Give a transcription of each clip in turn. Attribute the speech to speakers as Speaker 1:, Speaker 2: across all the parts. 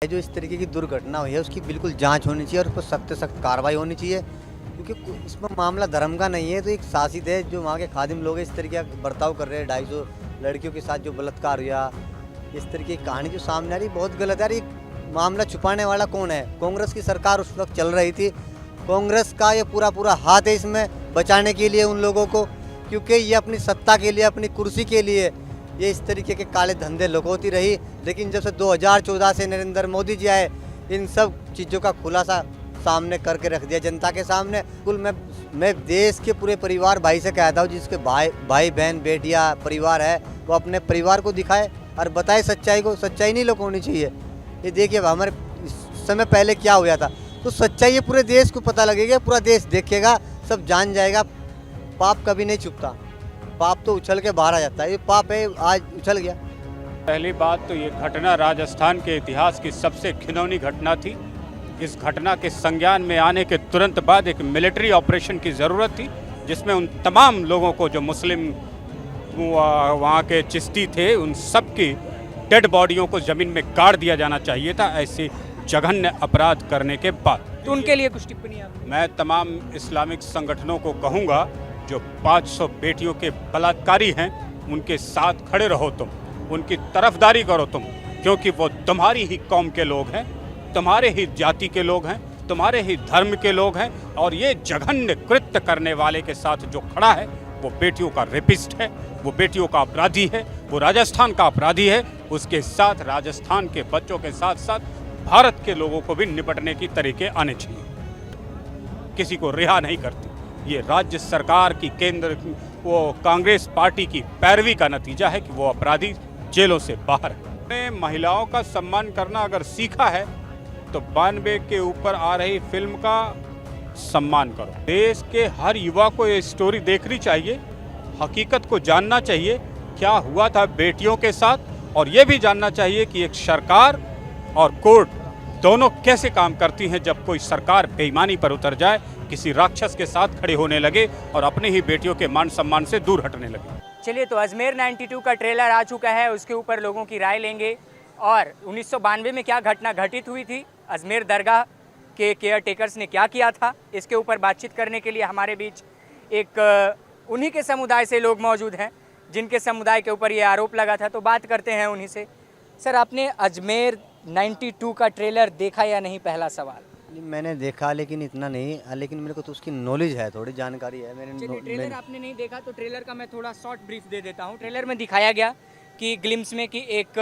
Speaker 1: जो इस तरीके की दुर्घटना हुई है उसकी बिल्कुल जांच होनी चाहिए और उस पर सख्त से सख्त कार्रवाई होनी चाहिए, क्योंकि इसमें मामला धर्म का नहीं है। तो एक शासित है जो वहाँ के खादिम लोग हैं, इस तरीके का बर्ताव कर रहे हैं, 250 लड़कियों के साथ जो बलात्कार हुआ, इस तरीके की कहानी जो सामने आ रही बहुत गलत है। यार ये मामला छुपाने वाला कौन है? कांग्रेस की सरकार उस वक्त चल रही थी। कांग्रेस का ये पूरा हाथ है इसमें बचाने के लिए उन लोगों को, क्योंकि ये अपनी सत्ता के लिए, अपनी कुर्सी के लिए ये इस तरीके के काले धंधे लगोती रही। लेकिन जब से 2014 से नरेंद्र मोदी जी आए, इन सब चीज़ों का खुलासा सामने करके रख दिया जनता के सामने। कुल मैं देश के पूरे परिवार भाई से कहता हूँ, जिसके भाई बहन बेटियाँ परिवार है, वो अपने परिवार को दिखाए और बताए सच्चाई को। सच्चाई नहीं लुकानी चाहिए। ये देखिए हमारे समय पहले क्या हुआ था, तो सच्चाई ये पूरे देश को पता लगेगा, पूरा देश देखेगा, सब जान जाएगा। पाप कभी नहीं छुपता, पाप तो उछल के बाहर आ जाता है। ये पाप है, आज उछल गया।
Speaker 2: पहली बात तो ये घटना राजस्थान के इतिहास की सबसे घिनौनी घटना थी। इस घटना के संज्ञान में आने के तुरंत बाद एक मिलिट्री ऑपरेशन की ज़रूरत थी, जिसमें उन तमाम लोगों को जो मुस्लिम वहाँ के चिश्ती थे, उन सब की डेड बॉडियों को ज़मीन में गाड़ दिया जाना चाहिए था, ऐसे जघन्य अपराध करने के बाद।
Speaker 3: तो उनके लिए कुछ टिप्पणियाँ?
Speaker 2: मैं तमाम इस्लामिक संगठनों को कहूँगा, जो 500 बेटियों के बलात्कारी हैं, उनके साथ खड़े रहो तुम, उनकी तरफदारी करो तुम, क्योंकि वो तुम्हारी ही कौम के लोग हैं, तुम्हारे ही जाति के लोग हैं, तुम्हारे ही धर्म के लोग हैं। और ये जघन्य कृत्य करने वाले के साथ जो खड़ा है वो बेटियों का रेपिस्ट है, वो बेटियों का अपराधी है, वो राजस्थान का अपराधी है। उसके साथ राजस्थान के बच्चों के साथ साथ भारत के लोगों को भी निपटने की तरीके आने चाहिए। किसी को रिहा नहीं करती। ये राज्य सरकार की, केंद्र वो कांग्रेस पार्टी की पैरवी का नतीजा है कि वो अपराधी जेलों से बाहर है। महिलाओं का सम्मान करना अगर सीखा है तो 92 के ऊपर आ रही फिल्म का सम्मान करो। देश के हर युवा को ये स्टोरी देखनी चाहिए, हकीकत को जानना चाहिए क्या हुआ था बेटियों के साथ, और ये भी जानना चाहिए कि एक सरकार और कोर्ट दोनों कैसे काम करती हैं जब कोई सरकार बेईमानी पर उतर जाए, किसी राक्षस के साथ खड़े होने लगे और अपनी ही बेटियों के मान सम्मान से दूर हटने लगे।
Speaker 3: चलिए, तो अजमेर 92 का ट्रेलर आ चुका है, उसके ऊपर लोगों की राय लेंगे। और 1992 में क्या घटना घटित हुई थी, अजमेर दरगाह के केयर टेकर्स ने क्या किया था, इसके ऊपर बातचीत करने के लिए हमारे बीच एक उन्हीं के समुदाय से लोग मौजूद हैं जिनके समुदाय के ऊपर ये आरोप लगा था। तो बात करते हैं उन्हीं से। सर, आपने अजमेर 92 का ट्रेलर देखा या नहीं, पहला सवाल।
Speaker 1: मैंने देखा, लेकिन इतना नहीं, लेकिन मेरे को तो उसकी नॉलेज है, थोड़ी जानकारी है।
Speaker 3: ट्रेलर आपने नहीं देखा तो ट्रेलर का मैं थोड़ा शॉर्ट ब्रीफ दे देता हूँ। ट्रेलर में दिखाया गया कि ग्लिम्स में कि एक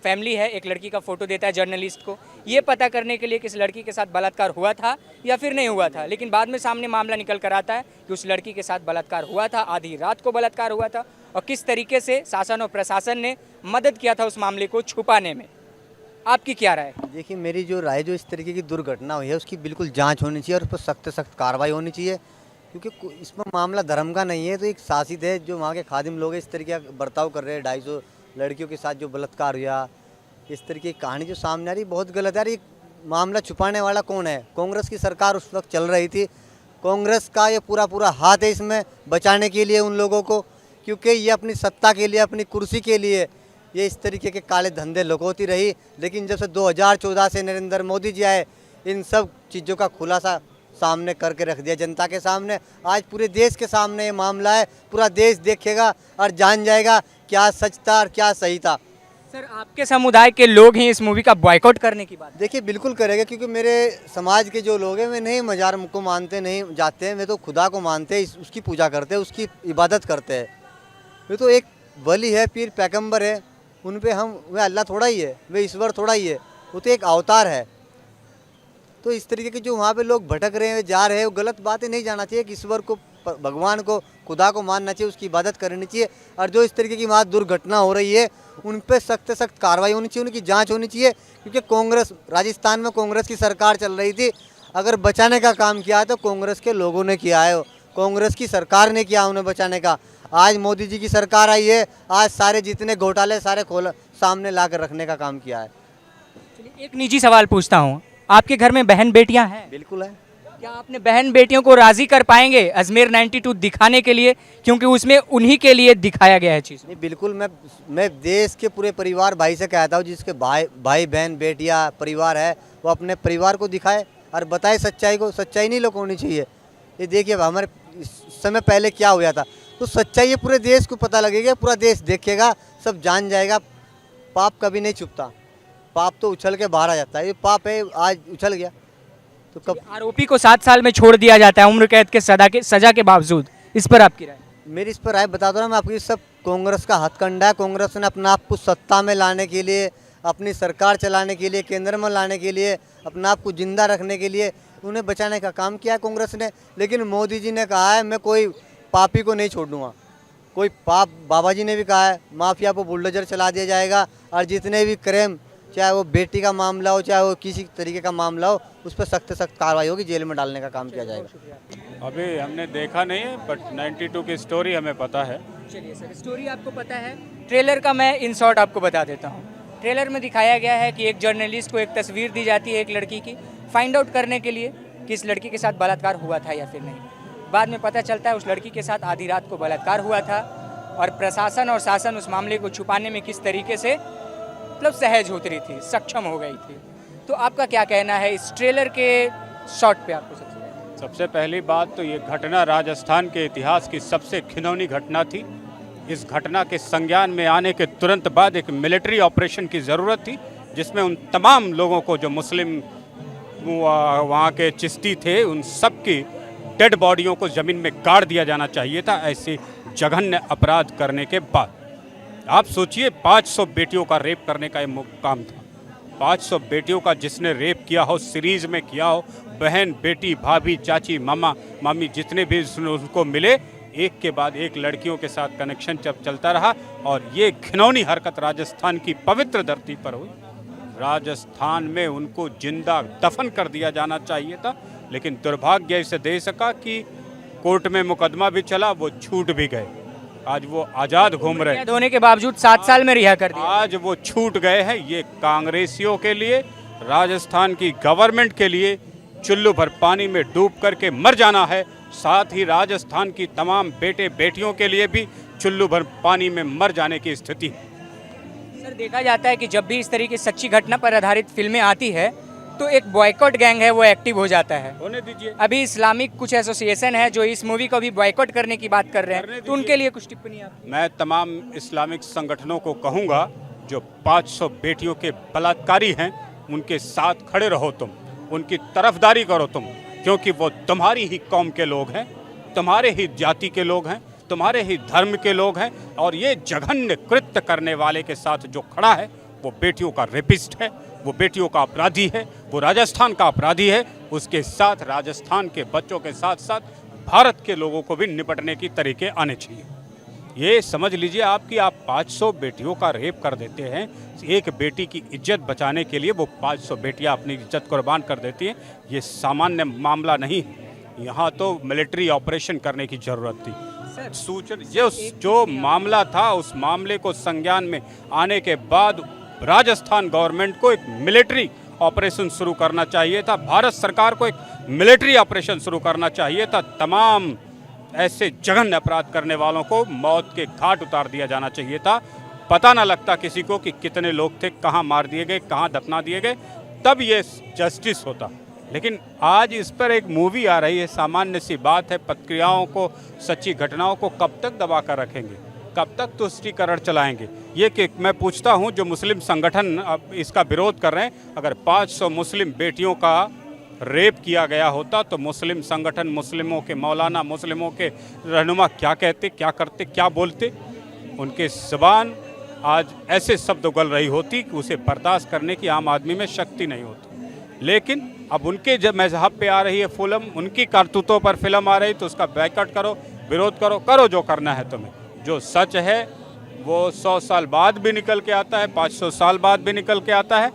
Speaker 3: फैमिली है, एक लड़की का फोटो देता है जर्नलिस्ट को, ये पता करने के लिए कि इस लड़की के साथ बलात्कार हुआ था या फिर नहीं हुआ था। लेकिन बाद में सामने मामला निकल कर आता है कि उस लड़की के साथ बलात्कार हुआ था, आधी रात को बलात्कार हुआ था, और किस तरीके से शासन और प्रशासन ने मदद किया था उस मामले को छुपाने में। आपकी क्या राय?
Speaker 1: देखिए, मेरी जो राय, जो इस तरीके की दुर्घटना हुई है उसकी बिल्कुल जांच होनी चाहिए और उस पर सख्त से सख्त कार्रवाई होनी चाहिए, क्योंकि इसमें मामला धर्म का नहीं है। तो एक शासित है जो वहाँ के खादिम लोग हैं, इस तरीके का बर्ताव कर रहे हैं, 250 लड़कियों के साथ जो बलात्कार हुआ, इस तरीके की कहानी जो सामने आ रही बहुत गलत है। यार ये मामला छुपाने वाला कौन है? कांग्रेस की सरकार उस वक्त चल रही थी। कांग्रेस का ये पूरा हाथ है इसमें बचाने के लिए उन लोगों को, क्योंकि ये अपनी सत्ता के लिए, अपनी कुर्सी के लिए ये इस तरीके के काले धंधे लगोती रही। लेकिन जब से 2014 से नरेंद्र मोदी जी आए, इन सब चीज़ों का खुलासा सामने करके रख दिया जनता के सामने। आज पूरे देश के सामने ये मामला है, पूरा देश देखेगा और जान जाएगा क्या सच था और क्या सही था।
Speaker 3: सर, आपके समुदाय के लोग ही इस मूवी का बॉयकॉट करने की बात?
Speaker 1: देखिए, बिल्कुल करेगा, क्योंकि मेरे समाज के जो लोग हैं वे नहीं मजार को मानते, नहीं जाते हैं, वे तो खुदा को मानते हैं, उसकी पूजा करते हैं, उसकी इबादत करते हैं। वे तो एक वली है, पीर पैगंबर है, उन पे हम, वे अल्लाह थोड़ा ही है, वे ईश्वर थोड़ा ही है, वो तो एक अवतार है। तो इस तरीके के जो वहाँ पे लोग भटक रहे हैं, जा रहे हैं, वो गलत बातें नहीं जाना चाहिए। कि ईश्वर को, भगवान को, खुदा को मानना चाहिए, उसकी इबादत करनी चाहिए। और जो इस तरीके की वहाँ दुर्घटना हो रही है उन पर सख्त से सख्त कार्रवाई होनी चाहिए, उनकी जांच होनी चाहिए, क्योंकि कांग्रेस, राजस्थान में कांग्रेस की सरकार चल रही थी। अगर बचाने का काम किया है तो कांग्रेस के लोगों ने किया है, कांग्रेस की सरकार ने किया उन्हें बचाने का। आज मोदी जी की सरकार आई है, आज सारे जितने घोटाले सारे सामने ला कर रखने का काम किया है।
Speaker 3: एक निजी सवाल पूछता हूँ, आपके घर में बहन बेटियाँ हैं?
Speaker 1: बिल्कुल है।
Speaker 3: क्या आपने बहन बेटियों को राजी कर पाएंगे अजमेर 92 दिखाने के लिए, क्योंकि उसमें उन्हीं के लिए दिखाया गया है चीज़?
Speaker 1: नहीं बिल्कुल, मैं देश के पूरे परिवार भाई से कहता हूँ, जिसके भाई बहन बेटियाँ परिवार है, वो अपने परिवार को दिखाए और बताए सच्चाई को। सच्चाई नहीं लोग होनी चाहिए। ये देखिए अब हमारे समय पहले क्या हुआ था, तो सच्चाई ये पूरे देश को पता लगेगा, पूरा देश देखेगा, सब जान जाएगा। पाप कभी नहीं छुपता, पाप तो उछल के बाहर आ जाता है। ये पाप है, आज उछल गया तो कब।
Speaker 3: आरोपी को 7 साल में छोड़ दिया जाता है उम्र कैद के सजा के बावजूद, इस पर आपकी राय?
Speaker 1: मेरी इस पर राय बता दो ना मैं आपकी, सब कांग्रेस का हथकंडा है। कांग्रेस ने अपना आप को सत्ता में लाने के लिए, अपनी सरकार चलाने के लिए, केंद्र में लाने के लिए, अपना आप को जिंदा रखने के लिए उन्हें बचाने का काम किया है कांग्रेस ने। लेकिन मोदी जी ने कहा है मैं कोई पापी को नहीं छोड़ दूंगा, कोई पाप। बाबा जी ने भी कहा है माफिया को बुलडोजर चला दिया जाएगा, और जितने भी क्राइम, चाहे वो बेटी का मामला हो, चाहे वो किसी तरीके का मामला हो, उस पर सख्त सख्त कार्रवाई होगी, जेल में डालने का काम किया जाएगा।
Speaker 2: अभी हमने देखा नहीं है, बट 92 की स्टोरी हमें पता है।
Speaker 3: चलिए सर, स्टोरी आपको पता है। ट्रेलर का मैं इन शॉर्ट आपको बता देता हूँ। ट्रेलर में दिखाया गया है कि एक जर्नलिस्ट को एक तस्वीर दी जाती है एक लड़की की, फाइंड आउट करने के लिए कि इस लड़की के साथ बलात्कार हुआ था या फिर नहीं। बाद में पता चलता है उस लड़की के साथ आधी रात को बलात्कार हुआ था, और प्रशासन और शासन उस मामले को छुपाने में किस तरीके से मतलब सहज उतरी थी, सक्षम हो गई थी। तो आपका क्या कहना है इस ट्रेलर के शॉट पे? आपको
Speaker 2: सबसे पहली बात तो ये घटना राजस्थान के इतिहास की सबसे घिनौनी घटना थी। इस घटना के संज्ञान में आने के तुरंत बाद एक मिलिट्री ऑपरेशन की ज़रूरत थी, जिसमें उन तमाम लोगों को जो मुस्लिम वहाँ के चिश्ती थे, उन सब की डेड बॉडियों को ज़मीन में गाड़ दिया जाना चाहिए था, ऐसे जघन्य अपराध करने के बाद। आप सोचिए 500 बेटियों का रेप करने का ये काम था। 500 बेटियों का जिसने रेप किया हो, सीरीज में किया हो, बहन बेटी भाभी चाची मामा मामी जितने भी उसको मिले, एक के बाद एक लड़कियों के साथ कनेक्शन जब चलता रहा, और ये घिनौनी हरकत राजस्थान की पवित्र धरती पर हुई। राजस्थान में उनको जिंदा दफन कर दिया जाना चाहिए था, लेकिन दुर्भाग्य इस देश का कि कोर्ट में मुकदमा भी चला, वो छूट भी गए। आज वो आज़ाद घूम रहे हैं,
Speaker 3: होने के बावजूद 7 साल में रिहा कर दिया।
Speaker 2: आज वो छूट गए हैं। ये कांग्रेसियों के लिए, राजस्थान की गवर्नमेंट के लिए चुल्लू भर पानी में डूब करके मर जाना है। साथ ही राजस्थान की तमाम बेटे बेटियों के लिए भी चुल्लू भर पानी में मर जाने की स्थिति।
Speaker 3: सर, देखा जाता है कि जब भी इस तरीके सच्ची घटना पर आधारित फिल्में आती है तो एक बॉयकॉट गैंग है वो एक्टिव हो जाता है।
Speaker 2: होने दीजिए।
Speaker 3: अभी इस्लामिक कुछ एसोसिएशन है जो इस मूवी को भी बॉयकॉट करने की बात कर रहे हैं, तो उनके लिए कुछ टिप्पणी आप?
Speaker 2: मैं तमाम इस्लामिक संगठनों को कहूँगा जो 500 बेटियों के बलात्कारी हैं, उनके साथ खड़े रहो तुम, उनकी तरफदारी करो तुम, क्योंकि वो तुम्हारी ही कौम के लोग हैं, तुम्हारे ही जाति के लोग हैं, तुम्हारे ही धर्म के लोग हैं। और ये जघन्य कृत्य करने वाले के साथ जो खड़ा है वो बेटियों का रेपिस्ट है, वो बेटियों का अपराधी है, वो राजस्थान का अपराधी है। उसके साथ राजस्थान के बच्चों के साथ साथ भारत के लोगों को भी निपटने की तरीके आने चाहिए। ये समझ लीजिए आप कि आप 500 बेटियों का रेप कर देते हैं। एक बेटी की इज्जत बचाने के लिए वो 500 बेटियां अपनी इज्जत कुर्बान कर देती हैं। ये सामान्य मामला नहीं है, यहाँ तो मिलिट्री ऑपरेशन करने की ज़रूरत थी। सूचना जो मामला था, उस मामले को संज्ञान में आने के बाद राजस्थान गवर्नमेंट को एक मिलिट्री ऑपरेशन शुरू करना चाहिए था। भारत सरकार को एक मिलिट्री ऑपरेशन शुरू करना चाहिए था। तमाम ऐसे जघन्य अपराध करने वालों को मौत के घाट उतार दिया जाना चाहिए था। पता ना लगता किसी को कि कितने लोग थे, कहाँ मार दिए गए, कहाँ दफना दिए गए, तब ये जस्टिस होता। लेकिन आज इस पर एक मूवी आ रही है, सामान्य सी बात है। प्रतिक्रियाओं को, सच्ची घटनाओं को कब तक दबा कर रखेंगे, कब तक तुष्टीकरण चलाएंगे? ये कि मैं पूछता हूँ, जो मुस्लिम संगठन अब इसका विरोध कर रहे हैं, अगर 500 मुस्लिम बेटियों का रेप किया गया होता तो मुस्लिम संगठन, मुस्लिमों के मौलाना, मुस्लिमों के रहनुमा क्या कहते, क्या करते, क्या बोलते? उनके ज़बान आज ऐसे शब्द उगल रही होती कि उसे बर्दाश्त करने की आम आदमी में शक्ति नहीं होती। लेकिन अब उनके जब मजहब पे आ रही है फिल्म, उनकी करतूतों पर फिल्म आ रही, तो उसका बैकआउट करो, विरोध करो, करो जो करना है तुम्हें। जो सच है वो 100 साल बाद भी निकल के आता है, 500 साल बाद भी निकल के आता है,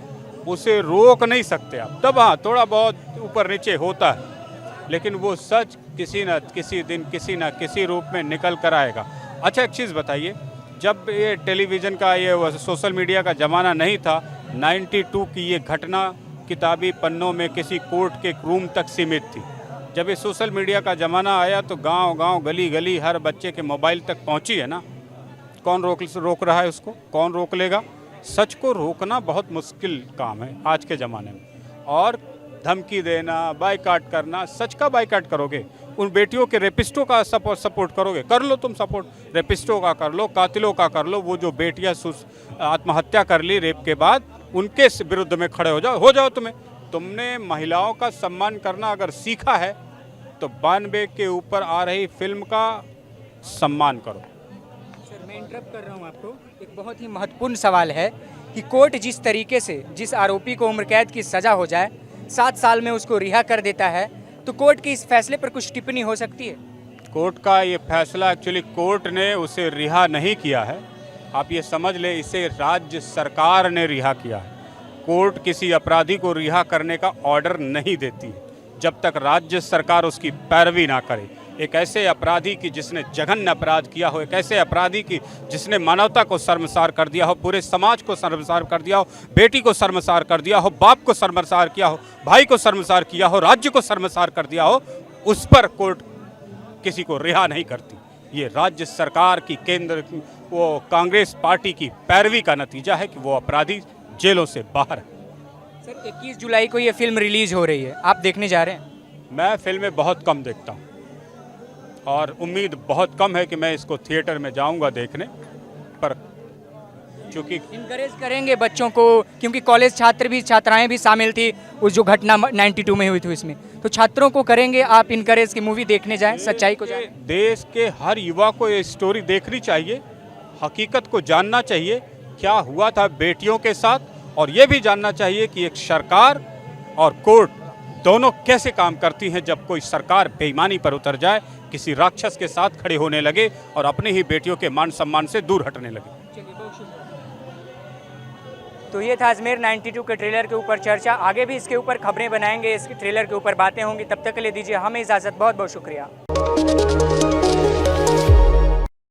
Speaker 2: उसे रोक नहीं सकते आप। तब हाँ, थोड़ा बहुत ऊपर नीचे होता है, लेकिन वो सच किसी न किसी दिन, किसी न किसी रूप में निकल कर आएगा। अच्छा, एक चीज़ बताइए, जब ये टेलीविज़न का, ये सोशल मीडिया का ज़माना नहीं था, 92 की ये घटना किताबी पन्नों में किसी कोर्ट के रूम तक सीमित थी। जब ये सोशल मीडिया का ज़माना आया तो गांव-गांव, गली-गली हर बच्चे के मोबाइल तक पहुंची है ना। कौन रोक रहा है उसको? कौन रोक लेगा? सच को रोकना बहुत मुश्किल काम है आज के ज़माने में। और धमकी देना, बाइकाट करना, सच का बाइकाट करोगे? उन बेटियों के रेपिस्टों का सपोर्ट करोगे? कर लो तुम सपोर्ट, रेपिस्टों का कर लो, कातिलों का कर लो। वो जो बेटियां आत्महत्या कर ली रेप के बाद, उनके विरुद्ध में खड़े हो जाओ तुम्हें। तुमने महिलाओं का सम्मान करना अगर सीखा है तो 92 के ऊपर आ रही फिल्म का सम्मान करो।
Speaker 3: सर मैं इंटरप्ट कर रहा हूँ आपको। एक बहुत ही महत्वपूर्ण सवाल है कि कोर्ट जिस तरीके से जिस आरोपी को उम्र कैद की सज़ा हो जाए 7 साल में उसको रिहा कर देता है, तो कोर्ट के इस फैसले पर कुछ टिप्पणी हो सकती है?
Speaker 2: कोर्ट का ये फैसला एक्चुअली कोर्ट ने उसे रिहा नहीं किया है। आप ये समझ ले, इसे राज्य सरकार ने रिहा किया है। कोर्ट किसी अपराधी को रिहा करने का ऑर्डर नहीं देती है जब तक राज्य सरकार उसकी पैरवी ना करे। एक ऐसे अपराधी की जिसने जघन्य अपराध किया हो, एक ऐसे अपराधी की जिसने मानवता को शर्मसार कर दिया हो, पूरे समाज को शर्मसार कर दिया हो, बेटी को शर्मसार कर दिया हो, बाप को शर्मसार किया हो, भाई को शर्मसार किया हो, राज्य को शर्मसार कर दिया हो, उस पर कोर्ट किसी को रिहा नहीं करती। ये राज्य सरकार की, केंद्र वो कांग्रेस पार्टी की पैरवी का नतीजा है कि वो अपराधी जेलों से बाहर है।
Speaker 3: सर 21 जुलाई को ये फिल्म रिलीज हो रही है, आप देखने जा रहे हैं?
Speaker 2: मैं फिल्में बहुत कम देखता हूँ और उम्मीद बहुत कम है कि मैं इसको थिएटर में जाऊंगा देखने, पर क्योंकि
Speaker 3: इनकरेज करेंगे बच्चों को, क्योंकि कॉलेज छात्राएं भी शामिल थी उस जो घटना 92 में हुई थी उसमें, तो छात्रों को करेंगे आप इनकरेज की मूवी देखने जाएं, सच्चाई को जाएं?
Speaker 2: देश के हर युवा को ये स्टोरी देखनी चाहिए, हकीकत को जानना चाहिए क्या हुआ था बेटियों के साथ, और ये भी जानना चाहिए कि एक सरकार और कोर्ट दोनों कैसे काम करती हैं जब कोई सरकार बेईमानी पर उतर जाए, किसी राक्षस के साथ खड़े होने लगे और अपनी ही बेटियों के मान सम्मान से दूर हटने लगे।
Speaker 3: चलिए बहुत शुक्रिया। तो ये था अजमेर 92 के ट्रेलर के ऊपर चर्चा। आगे भी इसके ऊपर खबरें बनाएंगे, इसके ट्रेलर के ऊपर बातें होंगी। तब तक के लिए दीजिए हमें इजाज़त। बहुत बहुत शुक्रिया।